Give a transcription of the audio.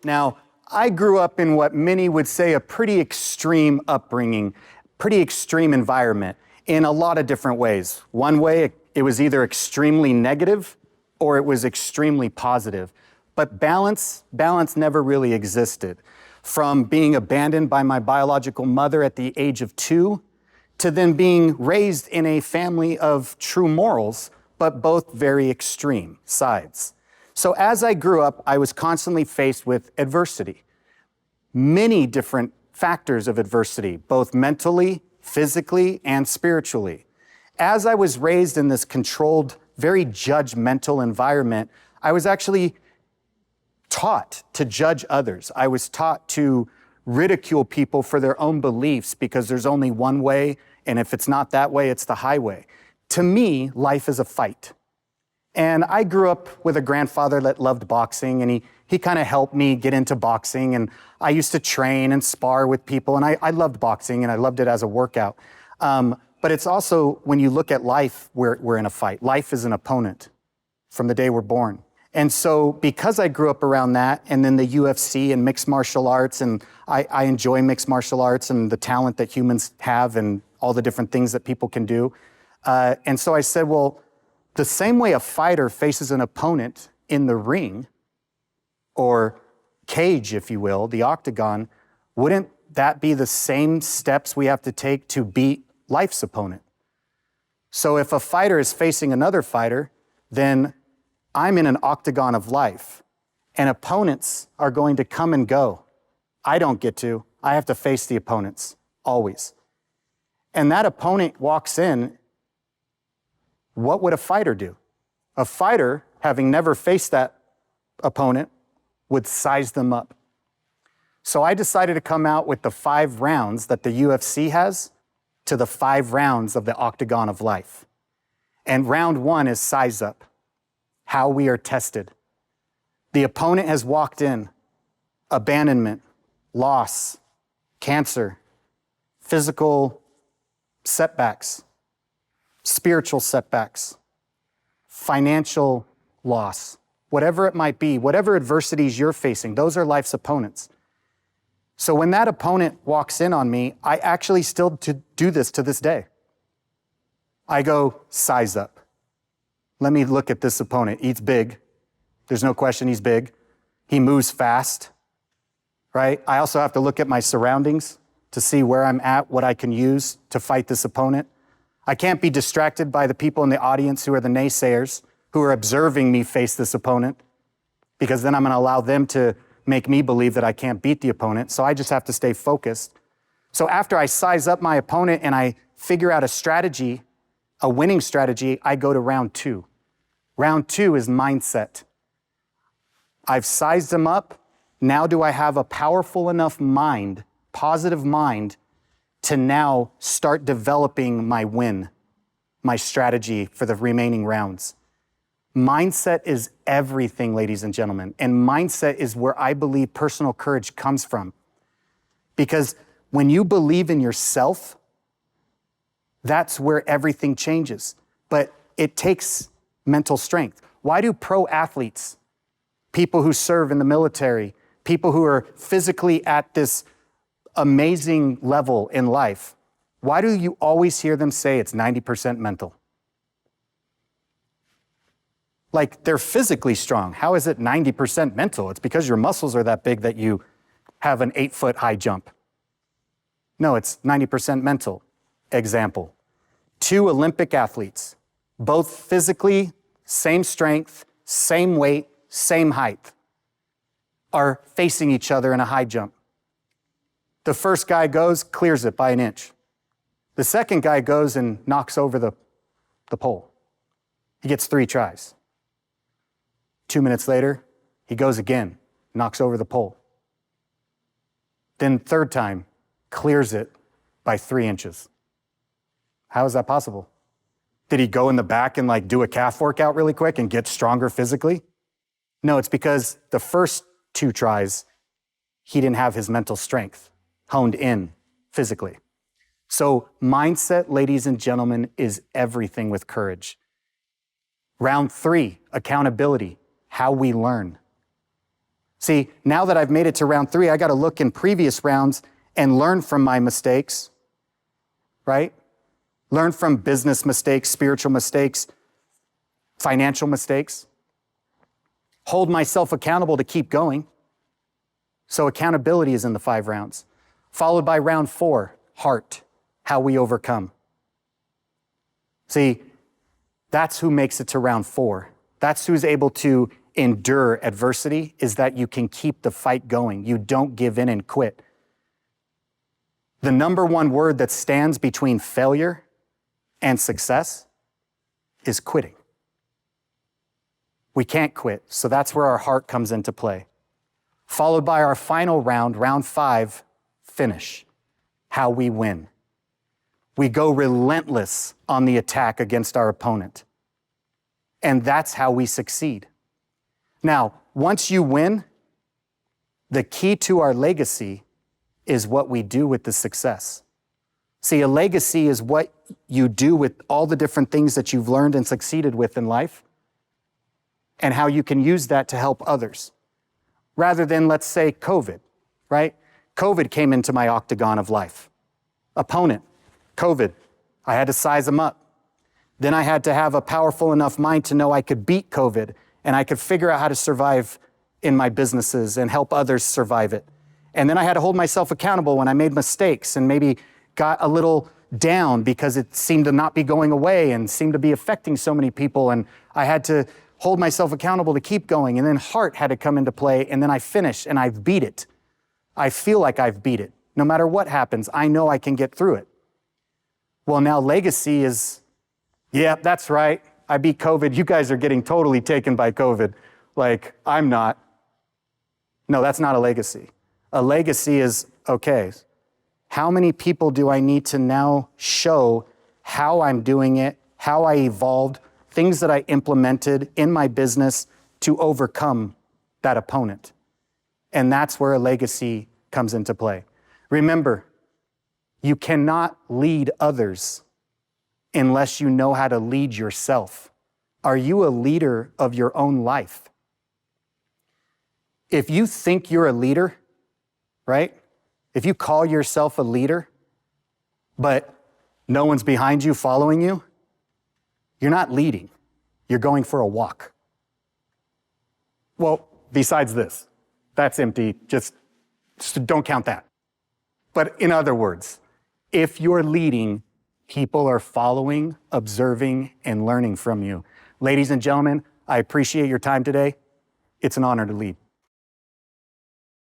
Now, I grew up in what many would say a pretty extreme upbringing, pretty extreme environment in a lot of different ways. One way, it was either extremely negative or it was extremely positive. But balance never really existed. From being abandoned by my biological mother at the age of 2 to then being raised in a family of true morals, but both very extreme sides. So as I grew up, I was constantly faced with adversity. Many different factors of adversity, both mentally, physically, and spiritually. As I was raised in this controlled, very judgmental environment, I was actually taught to judge others. I was taught to ridicule people for their own beliefs because there's only one way, and if it's not that way, it's the highway. To me, life is a fight. And I grew up with a grandfather that loved boxing, and he kind of helped me get into boxing, and I used to train and spar with people, and I loved boxing, and I loved it as a workout. But it's also, when you look at life, we're in a fight. Life is an opponent from the day we're born. And so because I grew up around that, and then the UFC and mixed martial arts, and I enjoy mixed martial arts and the talent that humans have and all the different things that people can do. And so I said, well, the same way a fighter faces an opponent in the ring, or cage, if you will, the octagon, wouldn't that be the same steps we have to take to beat life's opponent? So if a fighter is facing another fighter, then I'm in an octagon of life, and opponents are going to come and go. I don't get to. I have to face the opponents, always. And that opponent walks in. What would a fighter do? A fighter, having never faced that opponent, would size them up. So I decided to come out with the 5 rounds that the UFC has to the 5 rounds of the octagon of life. And round 1 is size up, how we are tested. The opponent has walked in, abandonment, loss, cancer, physical setbacks, spiritual setbacks, financial loss, whatever it might be, whatever adversities you're facing, those are life's opponents. So when that opponent walks in on me, I actually still do this to this day. I go, size up. Let me look at this opponent. He's big. There's no question he's big. He moves fast, right? I also have to look at my surroundings to see where I'm at, what I can use to fight this opponent. I can't be distracted by the people in the audience who are the naysayers, who are observing me face this opponent, because then I'm going to allow them to make me believe that I can't beat the opponent. So I just have to stay focused. So after I size up my opponent and I figure out a strategy, a winning strategy, I go to round 2. Round 2 is mindset. I've sized them up. Now do I have a powerful enough mind, positive mind, to now start developing my win, my strategy for the remaining rounds? Mindset is everything, ladies and gentlemen. And mindset is where I believe personal courage comes from. Because when you believe in yourself, that's where everything changes. But it takes mental strength. Why do pro athletes, people who serve in the military, people who are physically at this amazing level in life, why do you always hear them say it's 90% mental? Like, they're physically strong. How is it 90% mental? It's because your muscles are that big that you have an 8-foot high jump. No, it's 90% mental. Example, 2 Olympic athletes, both physically, same strength, same weight, same height, are facing each other in a high jump. The first guy goes, clears it by an inch. The second guy goes and knocks over the pole. He gets 3 tries. 2 minutes later, he goes again, knocks over the pole. Then third time, clears it by 3 inches. How is that possible? Did he go in the back and do a calf workout really quick and get stronger physically? No, it's because the first 2 tries, he didn't have his mental strength honed in physically. So mindset, ladies and gentlemen, is everything with courage. Round 3, accountability, how we learn. See, now that I've made it to round 3, I got to look in previous rounds and learn from my mistakes, right? Learn from business mistakes, spiritual mistakes, financial mistakes. Hold myself accountable to keep going. So accountability is in the 5 rounds. Followed by round 4, heart, how we overcome. See, that's who makes it to round 4. That's who's able to endure adversity, is that you can keep the fight going. You don't give in and quit. The number one word that stands between failure and success is quitting. We can't quit, so that's where our heart comes into play. Followed by our final round, round 5, finish, how we win. We go relentless on the attack against our opponent. And that's how we succeed. Now, once you win, the key to our legacy is what we do with the success. See, a legacy is what you do with all the different things that you've learned and succeeded with in life, and how you can use that to help others. Rather than, let's say, COVID, right? COVID came into my octagon of life. Opponent, COVID. I had to size them up. Then I had to have a powerful enough mind to know I could beat COVID and I could figure out how to survive in my businesses and help others survive it. And then I had to hold myself accountable when I made mistakes and maybe got a little down because it seemed to not be going away and seemed to be affecting so many people. And I had to hold myself accountable to keep going. And then heart had to come into play. And then I finished and I've beat it. I feel like I've beat it. No matter what happens, I know I can get through it. Well, now legacy is, yeah, that's right. I beat COVID. You guys are getting totally taken by COVID. Like, I'm not. No, that's not a legacy. A legacy is, okay, how many people do I need to now show how I'm doing it, how I evolved, things that I implemented in my business to overcome that opponent? And that's where a legacy comes into play. Remember, you cannot lead others unless you know how to lead yourself. Are you a leader of your own life? If you think you're a leader, right? If you call yourself a leader, but no one's behind you following you, you're not leading. You're going for a walk. Well, besides this, that's empty. Just don't count that. But in other words, if you're leading, people are following, observing, and learning from you. Ladies and gentlemen, I appreciate your time today. It's an honor to lead.